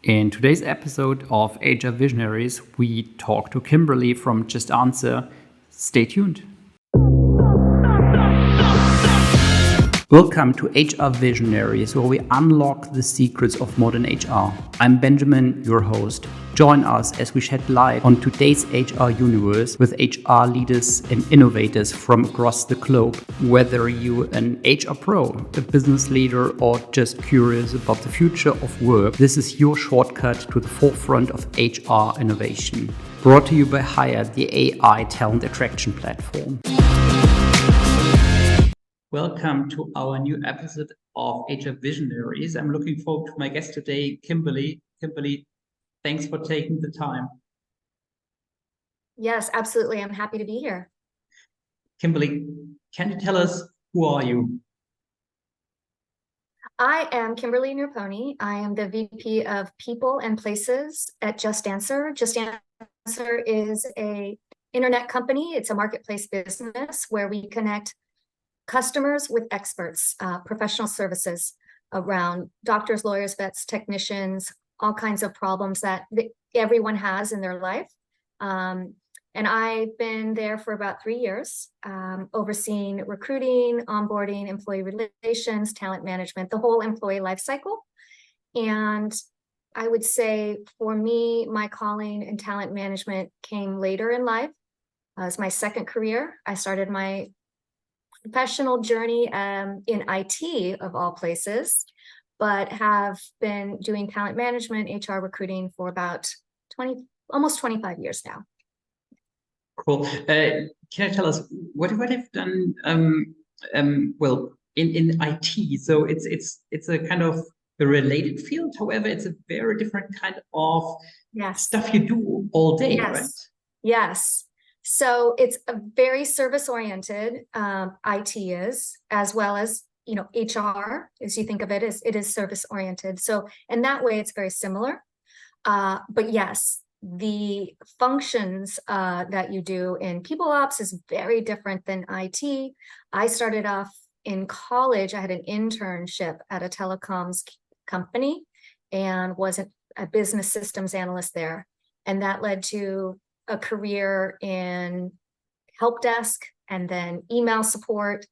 In today's episode of HR Visionaries, we talk to Kimberly from JustAnswer. Stay tuned. Welcome to HR Visionaries, where we unlock the secrets of modern HR. I'm Benjamin, your host. Join us as we shed light on today's HR universe with HR leaders and innovators from across the globe. Whether you're an HR pro, a business leader, or just curious about the future of work, this is your shortcut to the forefront of HR innovation. Brought to you by Hire, the AI talent attraction platform. Welcome to our new episode of HR Visionaries. I'm looking forward to my guest today, Kimberly. Kimberly, thanks for taking the time. Yes, absolutely. I'm happy to be here. Kimberly, can you tell us who are you? I am Kimberly Nerpouni. I am the VP of People and Places at JustAnswer. JustAnswer is an internet company. It's a marketplace business where we connect customers with experts, professional services around doctors, lawyers, vets, technicians, all kinds of problems that everyone has in their life. And I've been there for about 3 years, overseeing recruiting, onboarding, employee relations, talent management, the whole employee life cycle. And I would say for me, my calling in talent management came later in life. It was my second career. I started my professional journey in IT of all places, but have been doing talent management, HR recruiting for about almost 25 years now. Cool. Can you tell us what you've done? Well, in IT, so it's a kind of a related field. However, it's a very different kind of stuff you do all day, right? Yes. So it's a very service-oriented, IT is, as well as, HR, as you think of it, it is service-oriented. So in that way, it's very similar. But yes, the functions that you do in people ops is very different than IT. I started off in college. I had an internship at a telecoms company and was a business systems analyst there. And that led to a career in help desk and then email support.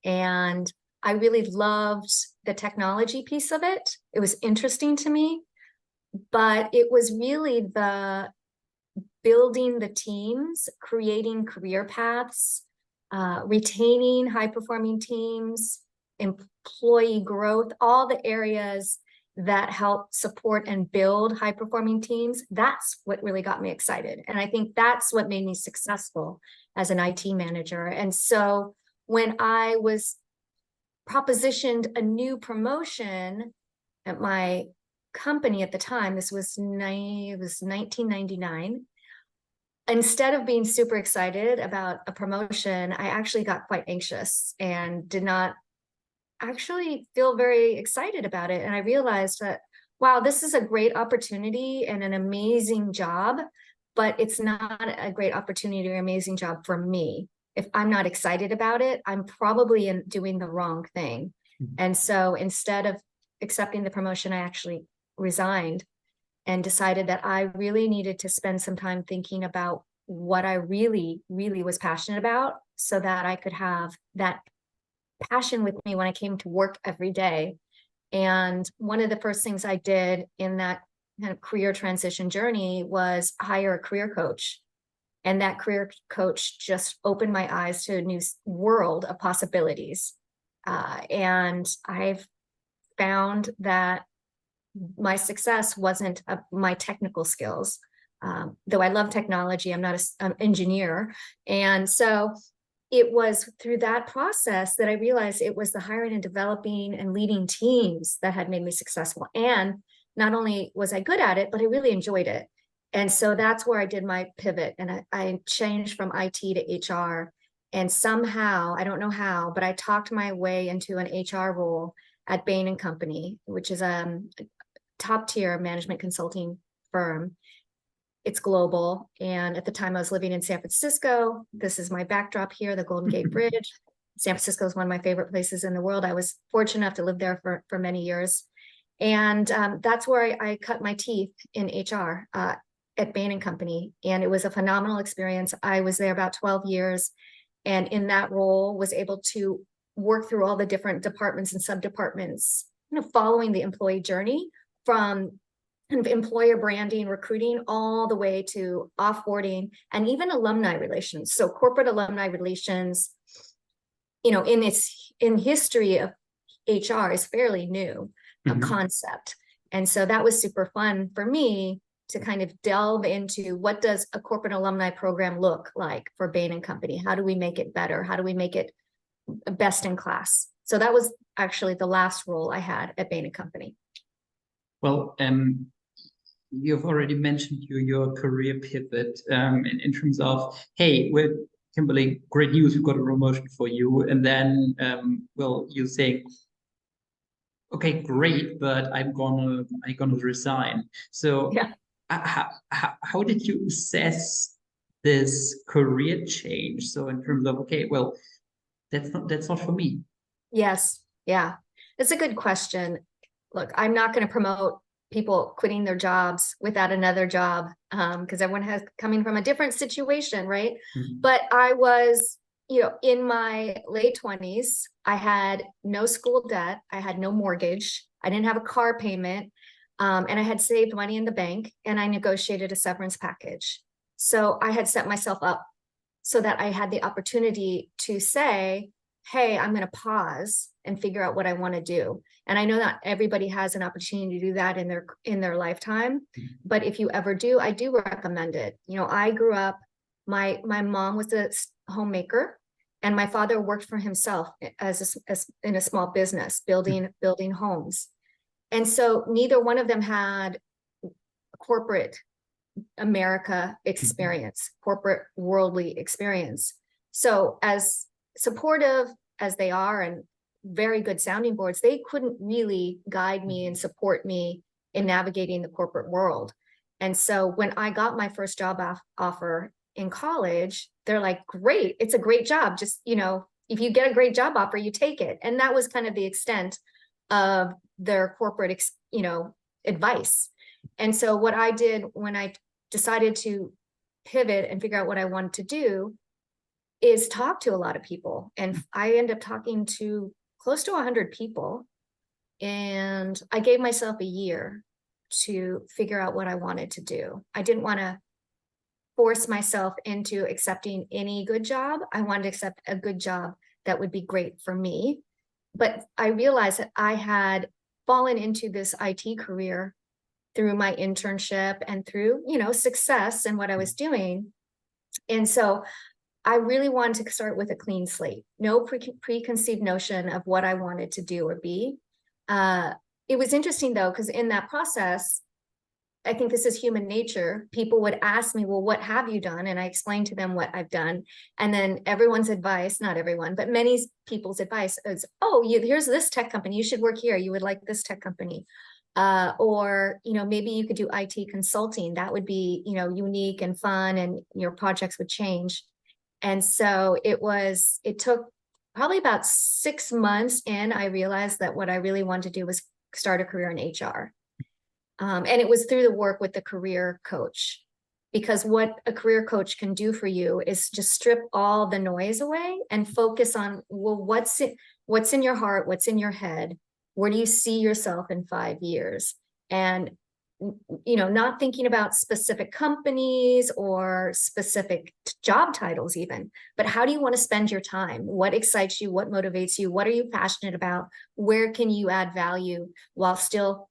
And I really loved the technology piece of it. It was interesting to me, but it was really the building the teams, creating career paths, retaining high-performing teams, employee growth, all the areas that help support and build high-performing teams. That's what really got me excited. And I think that's what made me successful as an IT manager. And so when I was propositioned a new promotion at my company at the time, it was 1999, instead of being super excited about a promotion, I actually got quite anxious and did not actually feel very excited about it. And I realized that, wow, this is a great opportunity and an amazing job, but it's not a great opportunity or amazing job for me. If I'm not excited about it, I'm probably doing the wrong thing. Mm-hmm. And so instead of accepting the promotion, I actually resigned and decided that I really needed to spend some time thinking about what I really, really was passionate about so that I could have that passion with me when I came to work every day. And one of the first things I did in that kind of career transition journey was hire a career coach. And that career coach just opened my eyes to a new world of possibilities. And I've found that my success wasn't my technical skills. Though I love technology, I'm not an engineer. And so it was through that process that I realized it was the hiring and developing and leading teams that had made me successful. And not only was I good at it, but I really enjoyed it. And so that's where I did my pivot. And I changed from IT to HR. And somehow, I don't know how, but I talked my way into an HR role at Bain & Company, which is a top-tier management consulting firm. It's global. And at the time I was living in San Francisco. This is my backdrop here, the Golden Gate Bridge. San Francisco is one of my favorite places in the world. I was fortunate enough to live there for many years. And that's where I cut my teeth in HR at Bain & Company. And it was a phenomenal experience. I was there about 12 years. And in that role was able to work through all the different departments and sub-departments, following the employee journey from kind of employer branding, recruiting, all the way to offboarding and even alumni relations. So corporate alumni relations, in history of HR is fairly new, a concept. And so that was super fun for me to kind of delve into what does a corporate alumni program look like for Bain & Company? How do we make it better? How do we make it best in class? So that was actually the last role I had at Bain & Company. Well, you've already mentioned your career pivot in terms of, hey, with Kimberly, great news, we've got a promotion for you. And then, you say, okay, great, but I'm gonna resign. So Yeah. How did you assess this career change? So in terms of, okay, well, that's not for me. Yes. Yeah. It's a good question. Look, I'm not going to promote people quitting their jobs without another job, because everyone has coming from a different situation, right? But I was, in my late 20s, I had no school debt. I had no mortgage. I didn't have a car payment. And I had saved money in the bank, and I negotiated a severance package. So I had set myself up so that I had the opportunity to say, hey, I'm going to pause and figure out what I want to do. And I know not everybody has an opportunity to do that in their lifetime, but if you ever do, I do recommend it. I grew up, my mom was a homemaker, and my father worked for himself as in a small business, building homes. And so neither one of them had corporate America experience, corporate worldly experience. So as supportive as they are and very good sounding boards, they couldn't really guide me and support me in navigating the corporate world. And so when I got my first job offer in college, they're like, great, it's a great job. Just, if you get a great job offer, you take it. And that was kind of the extent of their corporate, advice. And so what I did when I decided to pivot and figure out what I wanted to do is talk to a lot of people. And I ended up talking to close to 100 people. And I gave myself a year to figure out what I wanted to do. I didn't want to force myself into accepting any good job. I wanted to accept a good job that would be great for me. But I realized that I had fallen into this IT career through my internship and through, success in what I was doing. And so I really wanted to start with a clean slate, no preconceived notion of what I wanted to do or be. It was interesting though, because in that process, I think this is human nature. People would ask me, well, what have you done? And I explained to them what I've done. And then everyone's advice, not everyone, but many people's advice is, oh, here's this tech company. You should work here. You would like this tech company. Or, maybe you could do IT consulting. That would be, unique and fun, and your projects would change. And so it took probably about 6 months in, I realized that what I really wanted to do was start a career in HR. And it was through the work with the career coach, because what a career coach can do for you is just strip all the noise away and focus on, well, what's in your heart, what's in your head, where do you see yourself in 5 years? And, not thinking about specific companies or specific job titles even, but how do you want to spend your time? What excites you? What motivates you? What are you passionate about? Where can you add value while still,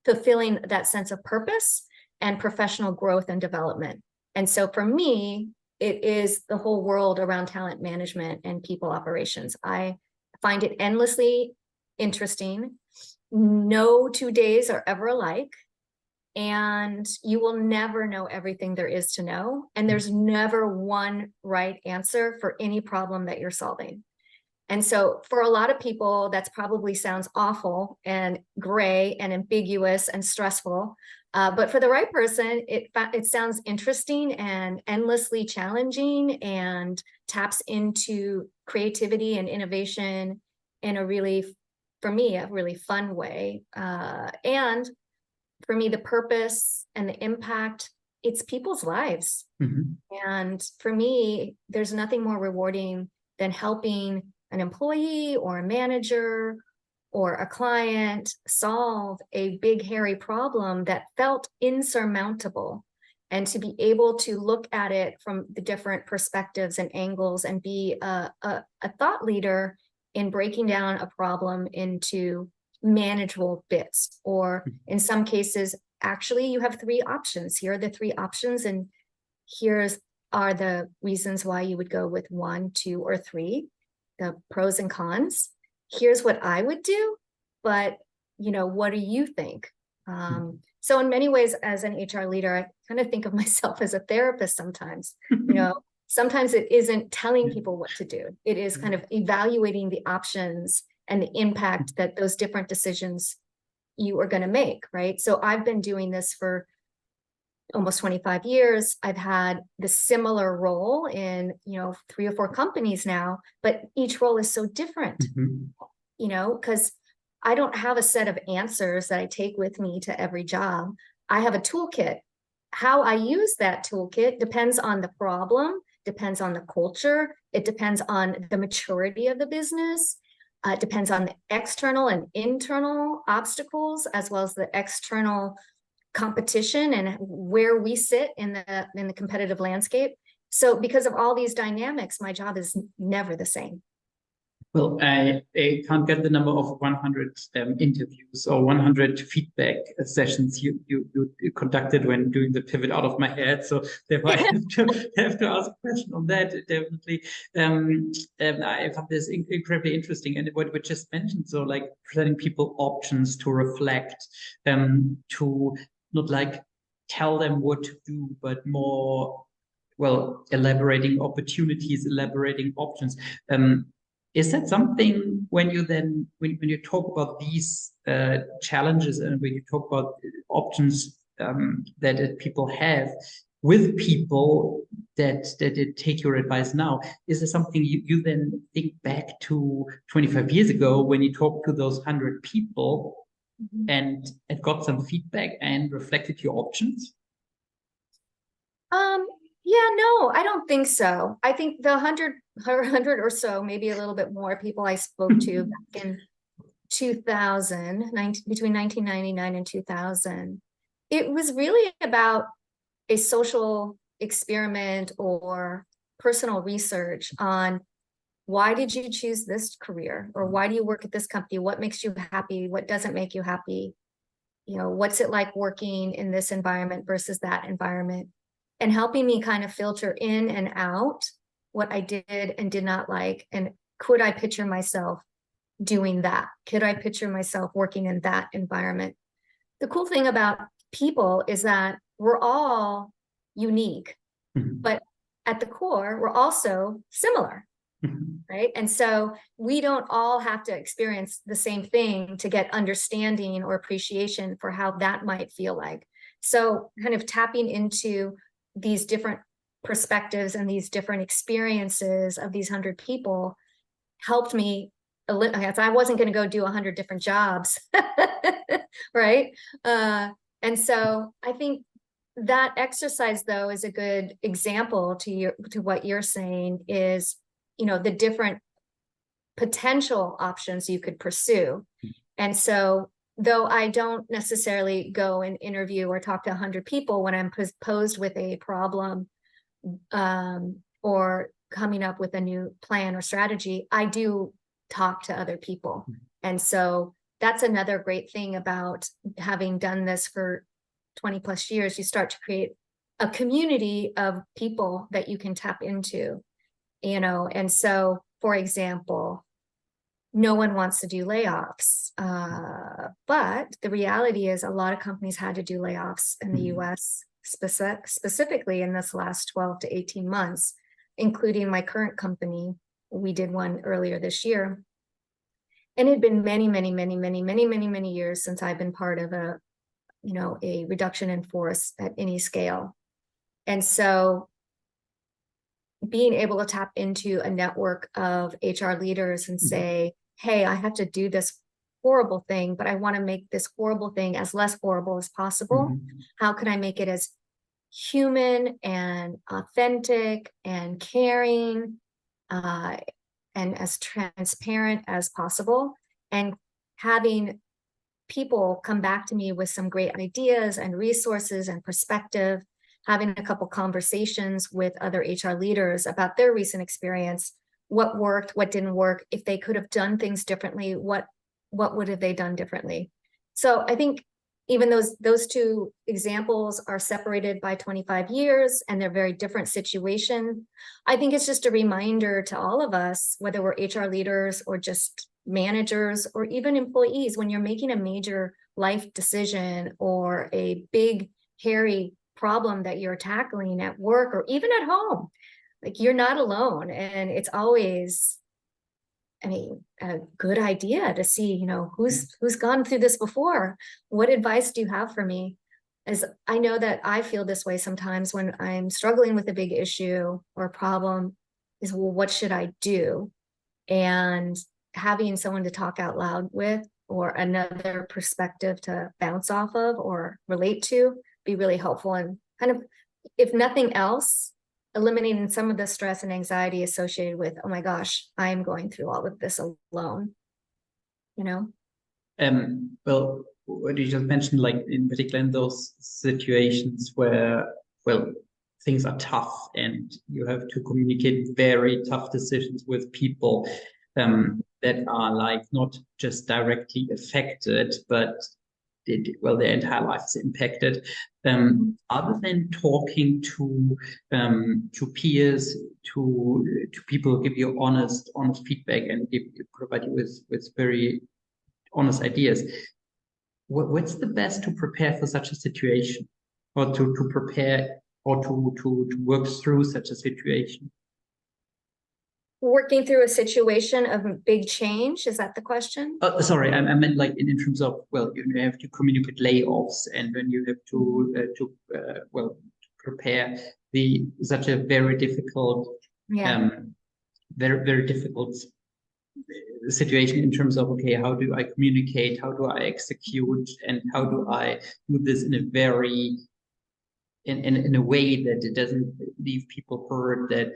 fulfilling that sense of purpose and professional growth and development? And so for me, it is the whole world around talent management and people operations. I find it endlessly interesting. No 2 days are ever alike, and you will never know everything there is to know. And there's never one right answer for any problem that you're solving. And so for a lot of people, that's probably sounds awful and gray and ambiguous and stressful. But for the right person, it sounds interesting and endlessly challenging and taps into creativity and innovation in a really for me, a really fun way. And for me, the purpose and the impact, it's people's lives. And for me, there's nothing more rewarding than helping an employee or a manager or a client solve a big, hairy problem that felt insurmountable. And to be able to look at it from the different perspectives and angles and be a thought leader in breaking down a problem into manageable bits, or in some cases, actually, you have 3 options. Here are the 3 options, and are the reasons why you would go with 1, 2, or 3, the pros and cons. Here's what I would do, but what do you think? So in many ways, as an HR leader, I kind of think of myself as a therapist sometimes. Sometimes it isn't telling people what to do. It is kind of evaluating the options and the impact that those different decisions you are going to make, right? So I've been doing this for almost 25 years. I've had the similar role in, 3 or 4 companies now, but each role is so different, because I don't have a set of answers that I take with me to every job. I have a toolkit. How I use that toolkit depends on the problem, depends on the culture. It depends on the maturity of the business. It depends on the external and internal obstacles, as well as the external competition and where we sit in the competitive landscape. So because of all these dynamics, my job is never the same. Well, I can't get the number of 100 interviews or 100 feedback sessions you conducted when doing the pivot out of my head. So therefore, I have to ask a question on that. Definitely, I found this incredibly interesting, and what we just mentioned. So, like presenting people options to reflect, to not like tell them what to do, but more, well, elaborating opportunities, elaborating options. Is that something when you talk about these challenges and when you talk about options that people have with people that take your advice now, is there something you then think back to 25 years ago when you talked to those 100 people and got some feedback and reflected your options? Yeah, no, I don't think so. I think the 100 or so, maybe a little bit more people I spoke to back in 2000, between 1999 and 2000, it was really about a social experiment or personal research on why did you choose this career, or why do you work at this company? What makes you happy? What doesn't make you happy? What's it like working in this environment versus that environment? And helping me kind of filter in and out what I did and did not like. And could I picture myself doing that? Could I picture myself working in that environment? The cool thing about people is that we're all unique, but at the core, we're also similar, right? And so we don't all have to experience the same thing to get understanding or appreciation for how that might feel like. So kind of tapping into these different perspectives and these different experiences of these 100 people helped me. I wasn't going to go do 100 different jobs, right? And so I think that exercise, though, is a good example to what you're saying is, the different potential options you could pursue. And so though I don't necessarily go and interview or talk to 100 people when I'm posed with a problem or coming up with a new plan or strategy, I do talk to other people. And so that's another great thing about having done this for 20 plus years. You start to create a community of people that you can tap into, and so, for example, no one wants to do layoffs. But the reality is a lot of companies had to do layoffs in the US, specifically in this last 12 to 18 months, including my current company. We did one earlier this year. And it had been many years since I've been part of a reduction in force at any scale. And so being able to tap into a network of HR leaders and say, hey, I have to do this horrible thing, but I want to make this horrible thing as less horrible as possible. Mm-hmm. How can I make it as human and authentic and caring and as transparent as possible? And having people come back to me with some great ideas and resources and perspective, having a couple conversations with other HR leaders about their recent experience, what worked, what didn't work, if they could have done things differently, what would have they done differently? So I think even those two examples are separated by 25 years and they're very different situation. I think it's just a reminder to all of us, whether we're HR leaders or just managers or even employees, when you're making a major life decision or a big, hairy problem that you're tackling at work or even at home, like, you're not alone. And it's always, I mean, a good idea to see, you know, who's gone through this before. What advice do you have for me? As I know that I feel this way sometimes when I'm struggling with a big issue or problem, is, well, what should I do? And having someone to talk out loud with or another perspective to bounce off of or relate to be really helpful, and kind of, if nothing else, eliminating some of the stress and anxiety associated with, oh my gosh, I'm going through all of this alone, you know? Well, what you just mentioned, like in particular in those situations where, well, things are tough and you have to communicate very tough decisions with people that are like not just directly affected, but their entire life is impacted. Other than talking to peers, to people who give you honest feedback and provide you with very honest ideas, what's the best to prepare for such a situation, or to prepare or to work through such a situation? Working through a situation of big change, is that the question? Sorry, I meant like in terms of, well, you have to communicate layoffs, and when you have to prepare such a very difficult, very difficult situation in terms of, okay, how do I communicate, how do I execute, and how do I do this in a very in a way that it doesn't leave people hurt, that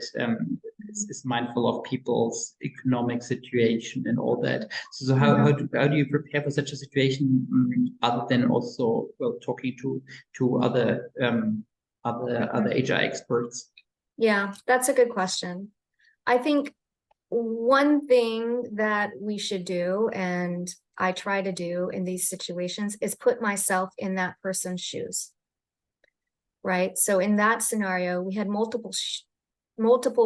is mindful of people's economic situation and all that. So how do you prepare for such a situation, other than also, well, talking to other HR experts? Yeah, that's a good question. I think one thing that we should do, and I try to do in these situations, is put myself in that person's shoes. Right. So in that scenario, we had multiple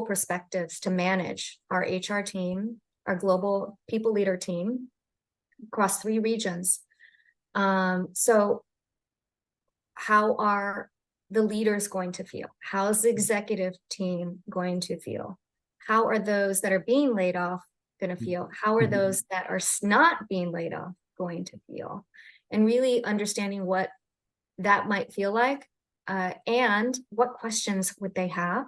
perspectives to manage our HR team, our global people leader team across 3 regions. So how are the leaders going to feel? How's the executive team going to feel? How are those that are being laid off going to feel? How are those that are not being laid off going to feel? And really understanding what that might feel like. And what questions would they have?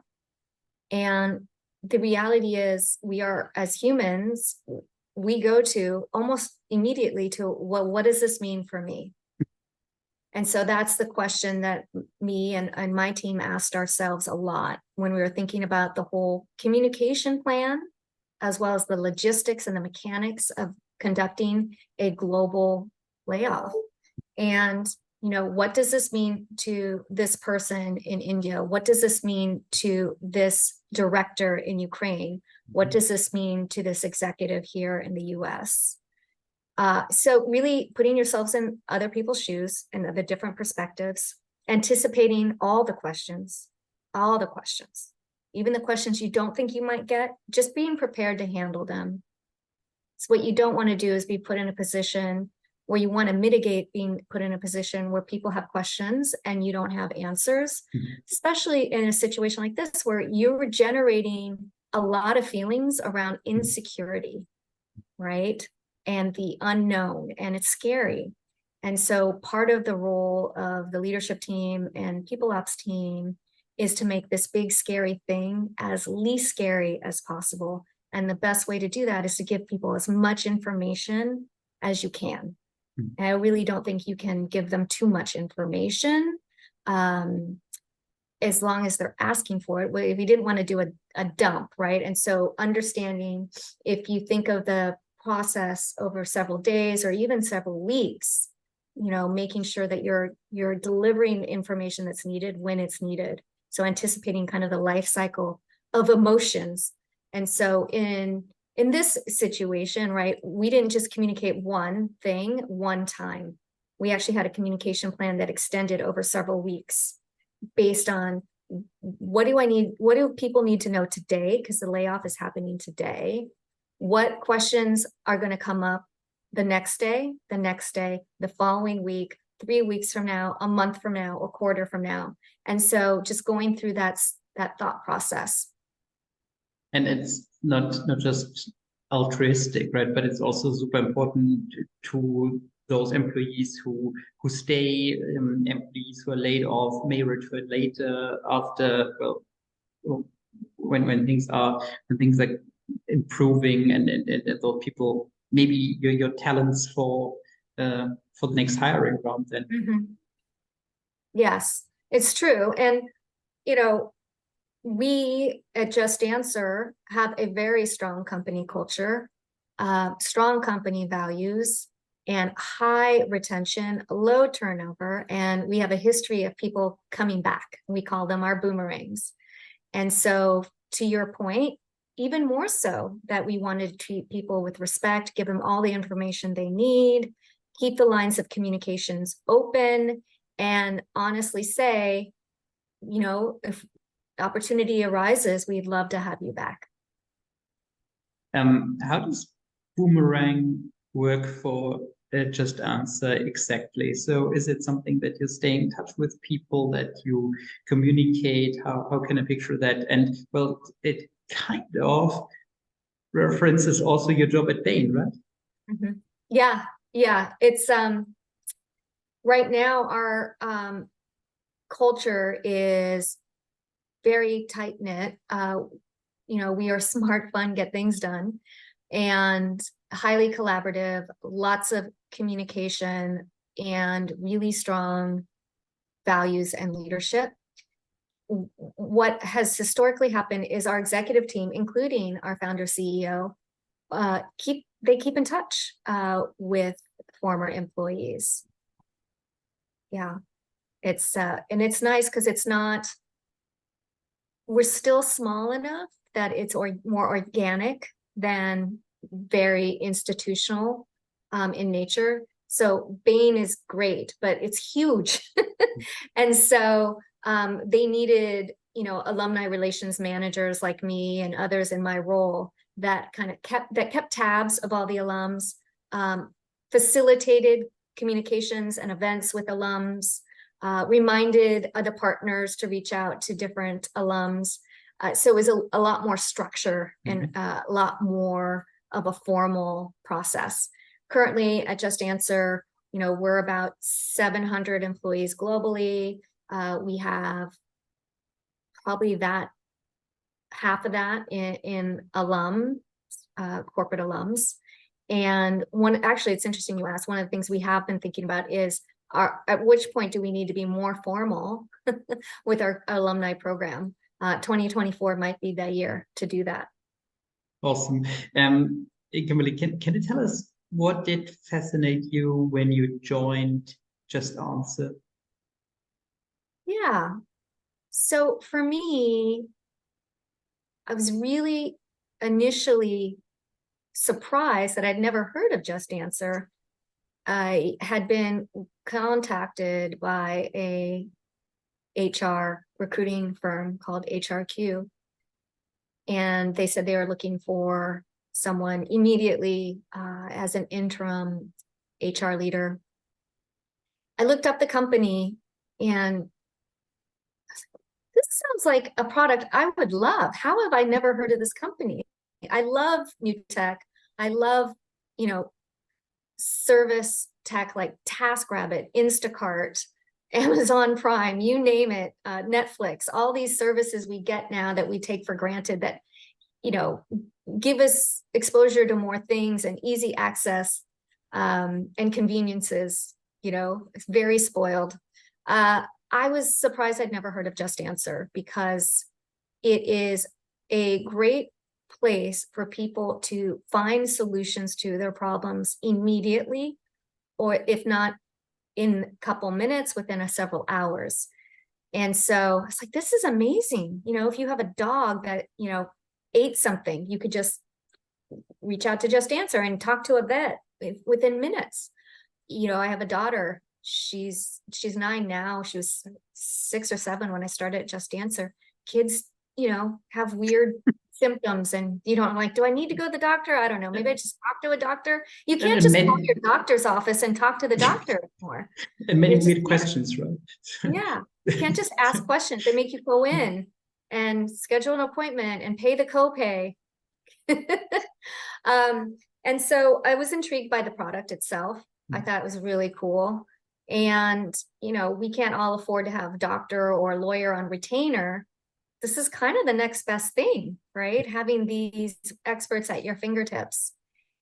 And the reality is, we are, as humans, we go to almost immediately to, well, what does this mean for me? And so that's the question that me and my team asked ourselves a lot when we were thinking about the whole communication plan, as well as the logistics and the mechanics of conducting a global layoff. And you know, what does this mean to this person in India? What does this mean to this director in Ukraine? What does this mean to this executive here in the US? So really putting yourselves in other people's shoes and the different perspectives, anticipating all the questions, even the questions you don't think you might get, just being prepared to handle them. So what you don't want to do is be put in a position where you want to mitigate being put in a position where people have questions and you don't have answers, especially in a situation like this, where you're generating a lot of feelings around insecurity, right? And the unknown, and it's scary. And so part of the role of the leadership team and people ops team is to make this big, scary thing as least scary as possible. And the best way to do that is to give people as much information as you can. Mm. And I really don't think you can give them too much information, as long as they're asking for it. Well, if you didn't want to do a dump, right? And so understanding, if you think of the process over several days or even several weeks, making sure that you're delivering information that's needed when it's needed. So anticipating kind of the life cycle of emotions. And so in this situation, right, we didn't just communicate one thing one time. We actually had a communication plan that extended over several weeks based on what do people need to know today, because the layoff is happening today. What questions are going to come up the next day, the following week, 3 weeks from now, a month from now, a quarter from now. And so just going through that thought process. And it's not just altruistic, right? But it's also super important to those employees who stay, employees who are laid off may return later after, when things are improving, and those people, maybe your talents for the next hiring round then. Mm-hmm. Yes, it's true. And, we at JustAnswer have a very strong company culture, strong company values, and high retention, low turnover. And we have a history of people coming back. We call them our boomerangs. And so, to your point, even more so that we wanted to treat people with respect, give them all the information they need, keep the lines of communications open, and honestly say, if opportunity arises, we'd love to have you back. How does Boomerang work for JustAnswer exactly? So is it something that you stay in touch with people, that you communicate? How can I picture that? And well, it kind of references also your job at Bain, right? Mm-hmm. Yeah. It's right now our culture is very tight knit. We are smart, fun, get things done, and highly collaborative, lots of communication, and really strong values and leadership. What has historically happened is our executive team, including our founder CEO, keep in touch with former employees. Yeah, it's and it's nice because we're still small enough that it's more organic than very institutional in nature. So Bain is great, but it's huge. And so they needed, alumni relations managers like me and others in my role that kind of kept tabs of all the alums, facilitated communications and events with alums, reminded other partners to reach out to different alums. So it was a lot more structure and a lot more of a formal process. Currently at JustAnswer, we're about 700 employees globally. We have probably half of that in alums, corporate alums. And actually, it's interesting you asked. One of the things we have been thinking about is at which point do we need to be more formal with our alumni program? 2024 might be the year to do that. Awesome. Kimberly, can you tell us what did fascinate you when you joined JustAnswer? Yeah. So for me, I was really initially surprised that I'd never heard of JustAnswer. I had been contacted by a HR recruiting firm called HRQ, and they said they were looking for someone immediately as an interim HR leader. I looked up the company, and this sounds like a product I would love. How have I never heard of this company? I love new tech. I love, service tech like TaskRabbit, Instacart, Amazon Prime, you name it, Netflix, all these services we get now that we take for granted that, give us exposure to more things and easy access. and conveniences, it's very spoiled. I was surprised I'd never heard of JustAnswer, because it is a great place for people to find solutions to their problems immediately, or if not in a couple minutes, within several hours. And so it's like, this is amazing. If you have a dog that, ate something, you could just reach out to JustAnswer and talk to a vet within minutes. I have a daughter, she's 9 now. She was 6 or 7 when I started at JustAnswer. Kids, have weird symptoms, and I'm like, do I need to go to the doctor? I don't know. Maybe I just talk to a doctor. You can't just call your doctor's office and talk to the doctor anymore. And many weird questions, right? Yeah, you can't just ask questions. They make you go in and schedule an appointment and pay the copay. And so I was intrigued by the product itself. I thought it was really cool. And, we can't all afford to have doctor or lawyer on retainer. This is kind of the next best thing, right? Having these experts at your fingertips.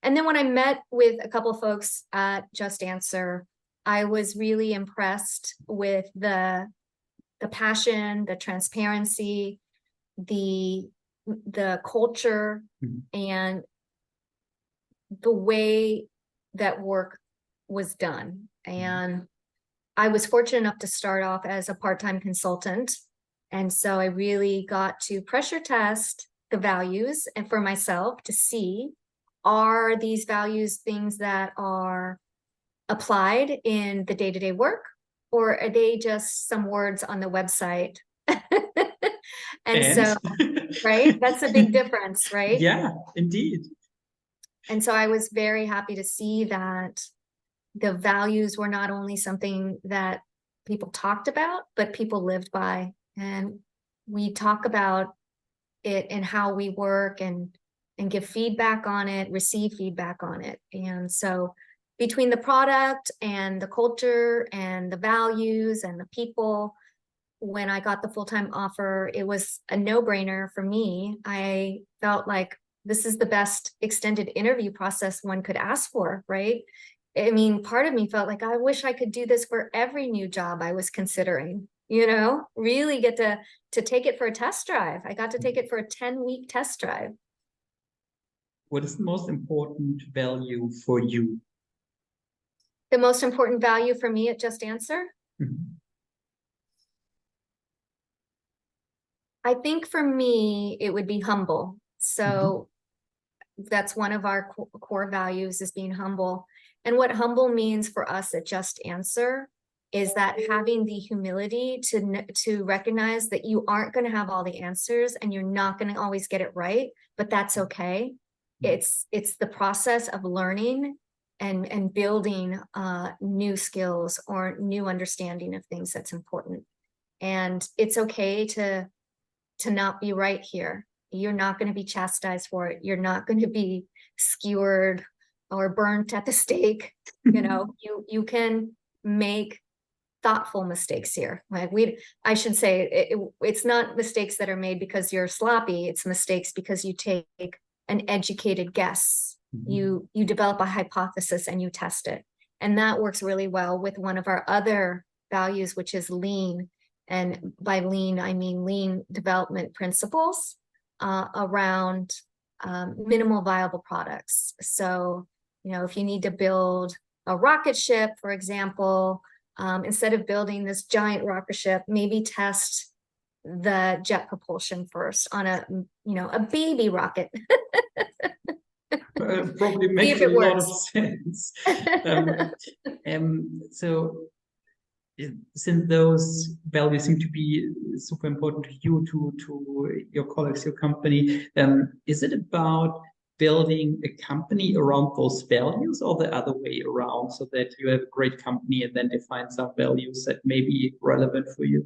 And then when I met with a couple of folks at JustAnswer, I was really impressed with the passion, the transparency, the culture, and the way that work was done. And I was fortunate enough to start off as a part-time consultant. And so I really got to pressure test the values and for myself to see, are these values things that are applied in the day-to-day work, or are they just some words on the website? and so, right, that's a big difference, right? Yeah, indeed. And so I was very happy to see that the values were not only something that people talked about, but people lived by. And we talk about it and how we work and give feedback on it, receive feedback on it. And so between the product and the culture and the values and the people, when I got the full-time offer, it was a no-brainer for me. I felt like this is the best extended interview process one could ask for, right? I mean, part of me felt like I wish I could do this for every new job I was considering, really get to take it for a test drive. I got to take it for a 10-week test drive. What is the most important value for you? The most important value for me at JustAnswer? I think for me, it would be humble. So that's one of our core values, is being humble. And what humble means for us at JustAnswer is that having the humility to recognize that you aren't going to have all the answers and you're not going to always get it right, but that's okay. It's the process of learning and building new skills or new understanding of things that's important. And it's okay to not be right here. You're not going to be chastised for it. You're not going to be skewered or burnt at the stake. You can make thoughtful mistakes here. Like I should say it's not mistakes that are made because you're sloppy. It's mistakes because you take an educated guess. You develop a hypothesis and you test it. And that works really well with one of our other values, which is lean. And by lean, I mean lean development principles around minimal viable products. So, if you need to build a rocket ship, for example, instead of building this giant rocket ship, maybe test the jet propulsion first on a baby rocket. Probably makes a lot of sense. So since those values seem to be super important to you, to your colleagues, your company, is it about building a company around those values, or the other way around, so that you have a great company and then define some values that may be relevant for you?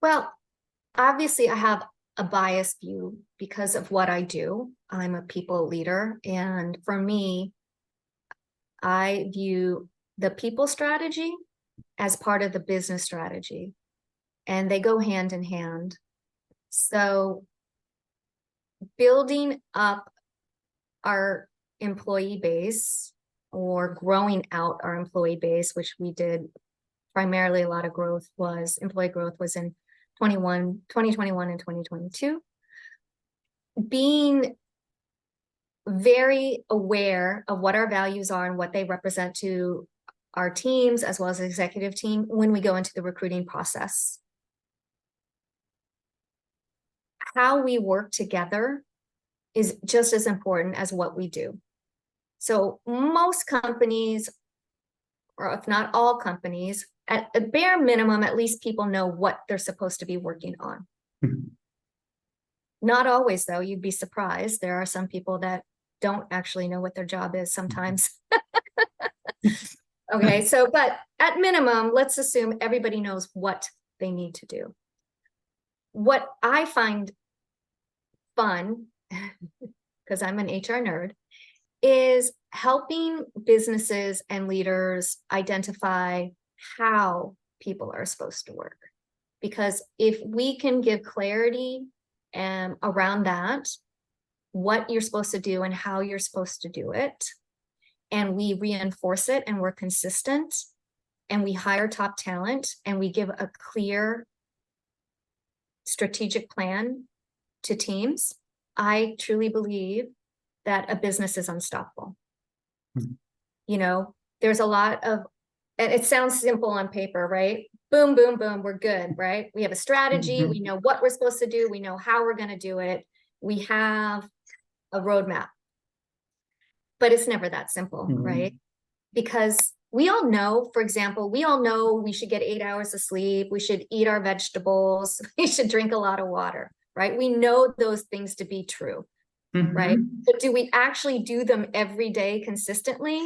Well, obviously I have a biased view because of what I do. I'm a people leader. And for me, I view the people strategy as part of the business strategy, and they go hand in hand. So building up our employee base or growing out our employee base, which we did primarily, a lot of employee growth was in 2021 and 2022. Being very aware of what our values are and what they represent to our teams as well as the executive team when we go into the recruiting process. How we work together is just as important as what we do. So most companies, or if not all companies, at a bare minimum, at least people know what they're supposed to be working on. Mhm. Not always, though. You'd be surprised. There are some people that don't actually know what their job is sometimes. Okay, so, but at minimum, let's assume everybody knows what they need to do. What I find fun, because I'm an HR nerd, is helping businesses and leaders identify how people are supposed to work. Because if we can give clarity around that, what you're supposed to do and how you're supposed to do it, and we reinforce it and we're consistent, and we hire top talent, and we give a clear strategic plan to teams, I truly believe that a business is unstoppable. Mm-hmm. You know, there's a lot of, and it sounds simple on paper, right? Boom, boom, boom, we're good, right? We have a strategy, Mm-hmm. we know what we're supposed to do, we know how we're going to do it, we have a roadmap. But it's never that simple, Mm-hmm. right? Because we all know, for example, we all know we should get 8 hours of sleep, we should eat our vegetables, we should drink a lot of water, right? We know those things to be true, Mm-hmm. right? But do we actually do them every day consistently?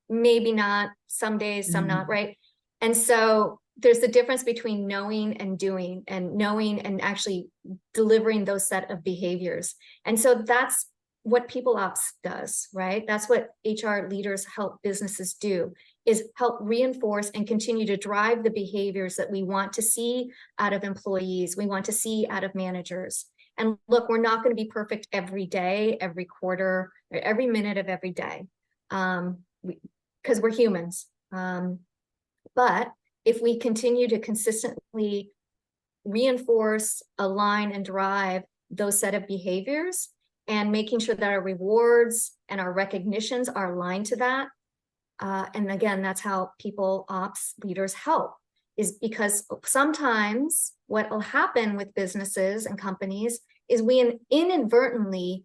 Maybe not, some days, some not, right? And so there's the difference between knowing and doing, and knowing and actually delivering those set of behaviors. And so that's what People Ops does, right? That's what HR leaders help businesses do, is help reinforce and continue to drive the behaviors that we want to see out of employees, we want to see out of managers. And look, we're not going to be perfect every day, every quarter, or every minute of every day, because we're humans. But if we continue to consistently reinforce, align, and drive those set of behaviors, and making sure that our rewards and our recognitions are aligned to that. And again, that's how People Ops leaders help, is because sometimes what will happen with businesses and companies is we inadvertently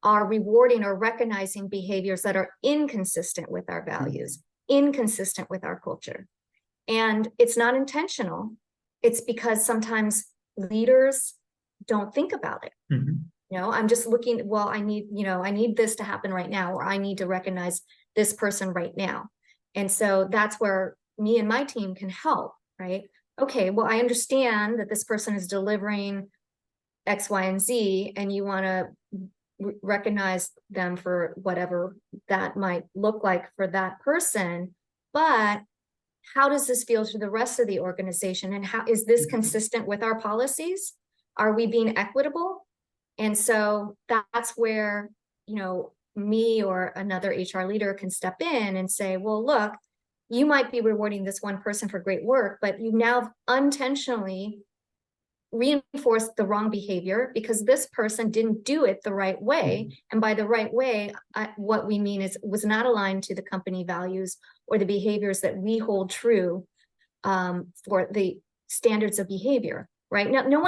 are rewarding or recognizing behaviors that are inconsistent with our values, inconsistent with our culture. And it's not intentional. It's because sometimes leaders don't think about it. Mm-hmm. You know, I'm just looking, well, I need this to happen right now, or I need to recognize this person right now. And so that's where me and my team can help, right? Okay, well, I understand that this person is delivering X, Y, and Z, and you want to recognize them for whatever that might look like for that person. But how does this feel to the rest of the organization? And how is this consistent with our policies? Are we being equitable? And so that's where, you know, me or another HR leader can step in and say, well, look, you might be rewarding this one person for great work, but you now unintentionally reinforced the wrong behavior because this person didn't do it the right way. And by the right way, what we mean is was not aligned to the company values or the behaviors that we hold true for the standards of behavior. Right now, no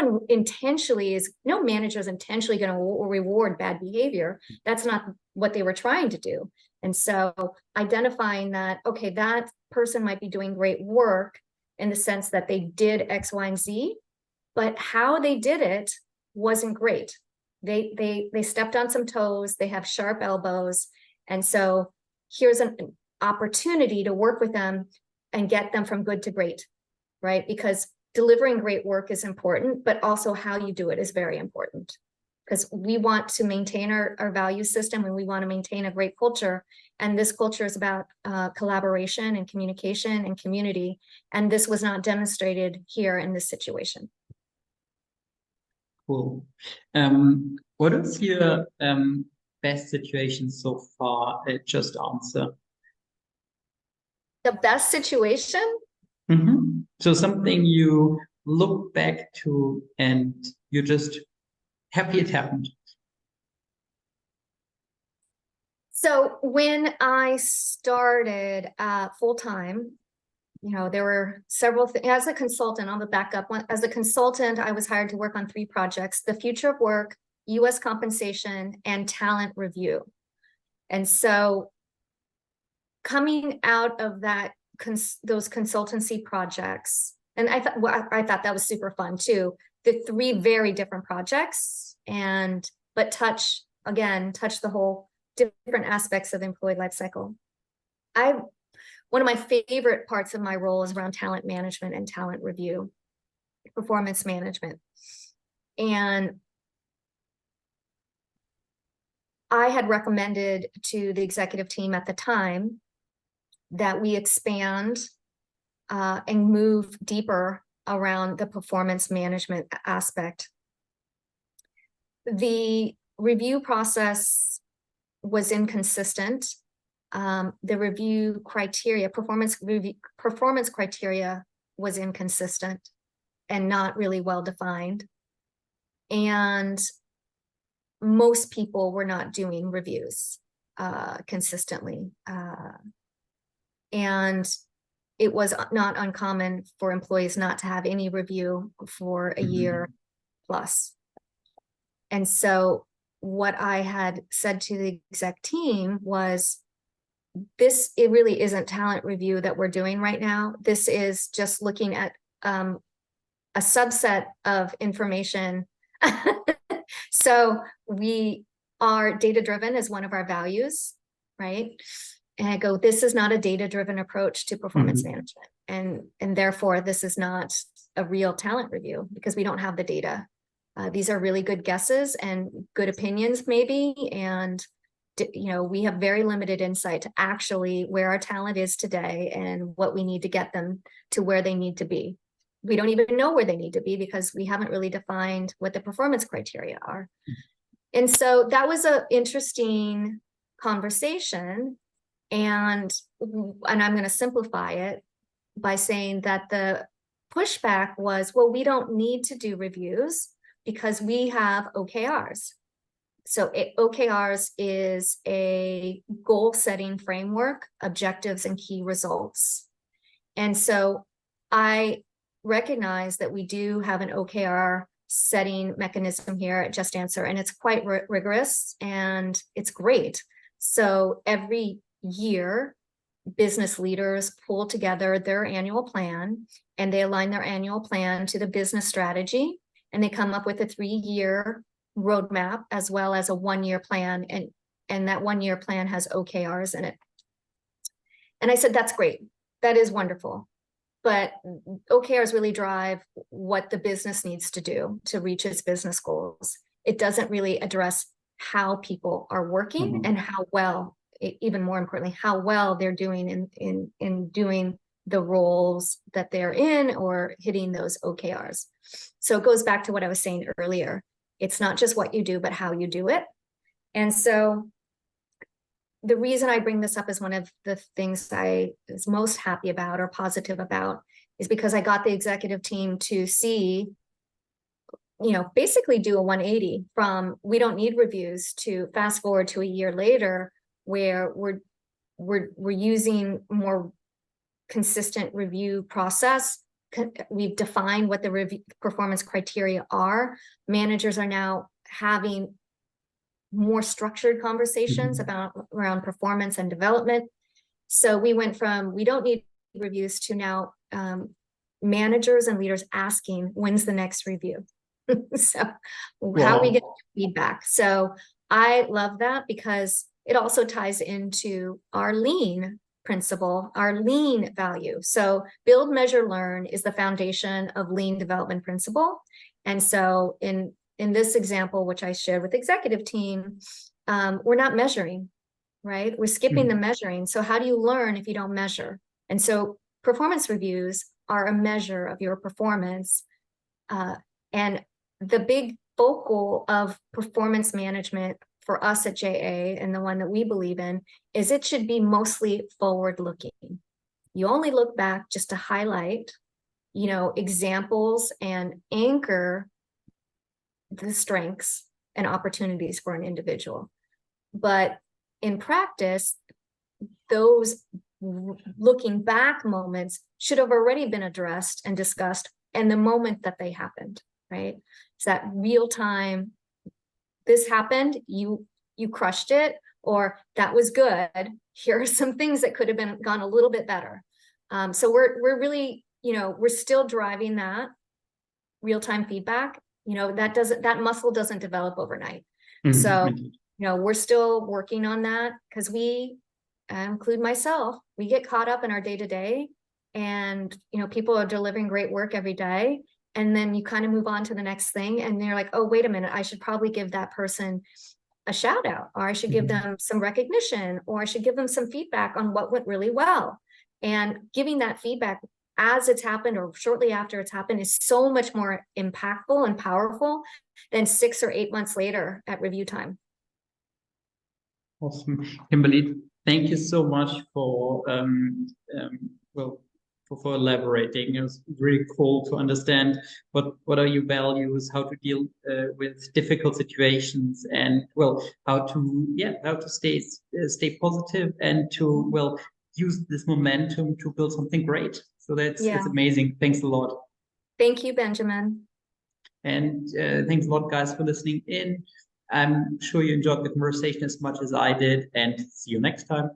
manager is intentionally going to reward bad behavior. That's not what they were trying to do. And so identifying that, okay, that person might be doing great work in the sense that they did X, Y, and Z, but how they did it wasn't great. They stepped on some toes, they have sharp elbows. And so here's an opportunity to work with them and get them from good to great, right? Because delivering great work is important, but also how you do it is very important, because we want to maintain our value system and we want to maintain a great culture. And this culture is about collaboration and communication and community. And this was not demonstrated here in this situation. Cool. What is your best situation so far at JustAnswer? The best situation? Mm-hmm. So something you look back to and you're just happy it happened. So when I started full-time, there were several things. As a consultant, on the backup, as a consultant, I was hired to work on 3 projects: the future of work, US compensation, and talent review. And so coming out of that, those consultancy projects, and I thought that was super fun too. The 3 very different projects, but touch the whole different aspects of the employee life cycle. One of my favorite parts of my role is around talent management and talent review, performance management. And I had recommended to the executive team at the time that we expand and move deeper around the performance management aspect. The review process was inconsistent. The review criteria, performance criteria was inconsistent and not really well defined. And most people were not doing reviews consistently. And it was not uncommon for employees not to have any review for a year plus. And so what I had said to the exec team was, it really isn't talent review that we're doing right now. This is just looking at a subset of information. So we are data-driven as one of our values, right? And I go, this is not a data-driven approach to performance management. And therefore, this is not a real talent review because we don't have the data. These are really good guesses and good opinions maybe. And we have very limited insight to actually where our talent is today and what we need to get them to where they need to be. We don't even know where they need to be because we haven't really defined what the performance criteria are. And so that was an interesting conversation. And I'm going to simplify it by saying that the pushback was, well, we don't need to do reviews because we have OKRs. So OKRs is a goal-setting framework, objectives and key results. And so I recognize that we do have an OKR setting mechanism here at JustAnswer, and it's quite rigorous and it's great. So every year, business leaders pull together their annual plan and they align their annual plan to the business strategy, and they come up with a 3-year roadmap as well as a 1-year plan, and that 1-year plan has OKRs in it. And I said, that's great, that is wonderful, but OKRs really drive what the business needs to do to reach its business goals. It doesn't really address how people are working and how well, even more importantly, how well they're doing in doing the roles that they're in or hitting those OKRs. So it goes back to what I was saying earlier. It's not just what you do, but how you do it. And so the reason I bring this up as one of the things I was most happy about or positive about is because I got the executive team to see, basically do a 180 from we don't need reviews to fast forward to a year later where we're using more consistent review process. We've defined what the review performance criteria are. Managers are now having more structured conversations around performance and development. So we went from we don't need reviews to now managers and leaders asking, when's the next review? So how are we getting feedback? So I love that because it also ties into our lean principle, our lean value. So build, measure, learn is the foundation of lean development principle. And so in this example, which I shared with the executive team, we're not measuring, right? We're skipping the measuring. So how do you learn if you don't measure? And so performance reviews are a measure of your performance. And the big focal of performance management for us at JA, and the one that we believe in, is it should be mostly forward-looking. You only look back just to highlight, examples and anchor the strengths and opportunities for an individual. But in practice, those looking back moments should have already been addressed and discussed in the moment that they happened, right? It's that real time, this happened, you crushed it, or that was good. Here are some things that could have gone a little bit better. So we're really, we're still driving that real-time feedback. That muscle doesn't develop overnight. So, we're still working on that, because I include myself, we get caught up in our day-to-day, and, people are delivering great work every day. And then you kind of move on to the next thing, and they're like, oh, wait a minute, I should probably give that person a shout out, or I should give them some recognition, or I should give them some feedback on what went really well. And giving that feedback as it's happened or shortly after it's happened is so much more impactful and powerful than 6 or 8 months later at review time. Awesome. Kimberly, thank you so much for for elaborating. It was really cool to understand what are your values, how to deal with difficult situations, and how to stay positive, and to use this momentum to build something great. So it's amazing. Thanks a lot. Thank you, Benjamin. And thanks a lot, guys, for listening in. I'm sure you enjoyed the conversation as much as I did, and see you next time.